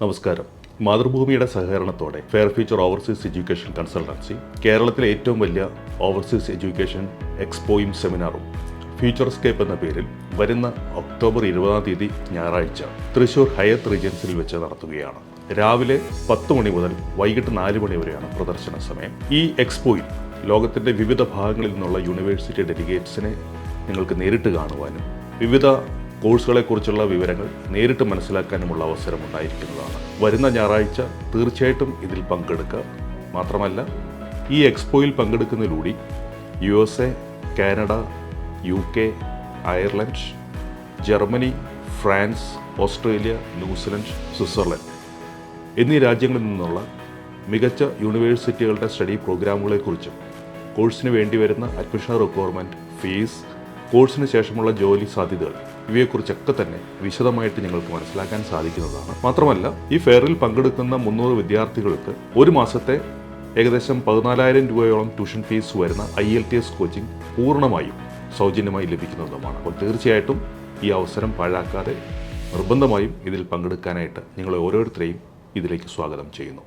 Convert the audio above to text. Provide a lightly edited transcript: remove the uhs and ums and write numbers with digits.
നമസ്കാരം. മാതൃഭൂമിയുടെ സഹകരണത്തോടെ fair future overseas education consultancy കേരളത്തിലെ ഏറ്റവും വലിയ ഓവർസീസ് എഡ്യൂക്കേഷൻ എക്സ്പോയും സെമിനാറും ഫ്യൂച്ചർസ്കേപ്പ് എന്ന പേരിൽ വരുന്ന ഒക്ടോബർ 20 ഞായറാഴ്ച തൃശൂർ ഹയത്ത് റീജൻസിൽ വെച്ച് നടത്തുകയാണ്. രാവിലെ 10 മണി മുതൽ വൈകിട്ട് 4 മണി വരെയാണ് പ്രദർശന സമയം. ഈ എക്സ്പോയിൽ ലോകത്തിൻ്റെ വിവിധ ഭാഗങ്ങളിൽ നിന്നുള്ള യൂണിവേഴ്സിറ്റി ഡെലിഗേറ്റ്സിനെ നിങ്ങൾക്ക് നേരിട്ട് കാണുവാനും വിവിധ കോഴ്സുകളെക്കുറിച്ചുള്ള വിവരങ്ങൾ നേരിട്ട് മനസ്സിലാക്കാനുമുള്ള അവസരം ഉണ്ടായിരിക്കുന്നതാണ്. വരുന്ന ഞായറാഴ്ച തീർച്ചയായിട്ടും ഇതിൽ പങ്കെടുക്കുക. മാത്രമല്ല, ഈ എക്സ്പോയിൽ പങ്കെടുക്കുന്നതിലൂടെ USA, Canada, UK, Ireland, Germany, France, Australia, New Zealand, Switzerland എന്നീ രാജ്യങ്ങളിൽ നിന്നുള്ള മികച്ച യൂണിവേഴ്സിറ്റികളുടെ സ്റ്റഡി പ്രോഗ്രാമുകളെക്കുറിച്ചും കോഴ്സിന് വേണ്ടി വരുന്ന അഡ്മിഷൻ റിക്വയർമെൻറ്റ്, ഫീസ്, കോഴ്സിന് ശേഷമുള്ള ജോലി സാധ്യതകൾ ഇവയെക്കുറിച്ചൊക്കെ തന്നെ വിശദമായിട്ട് നിങ്ങൾക്ക് മനസ്സിലാക്കാൻ സാധിക്കുന്നതാണ്. മാത്രമല്ല, ഈ ഫെയറിൽ പങ്കെടുക്കുന്ന 300 വിദ്യാർത്ഥികൾക്ക് ഒരു മാസത്തെ ഏകദേശം 14,000 രൂപയോളം ട്യൂഷൻ ഫീസ് വരുന്ന IELTS കോച്ചിങ് പൂർണ്ണമായും സൗജന്യമായി ലഭിക്കുന്നതുമാണ്. അപ്പോൾ തീർച്ചയായിട്ടും ഈ അവസരം പാഴാക്കാതെ നിർബന്ധമായും ഇതിൽ പങ്കെടുക്കാനായിട്ട് നിങ്ങളെ ഓരോരുത്തരെയും ഇതിലേക്ക് സ്വാഗതം ചെയ്യുന്നു.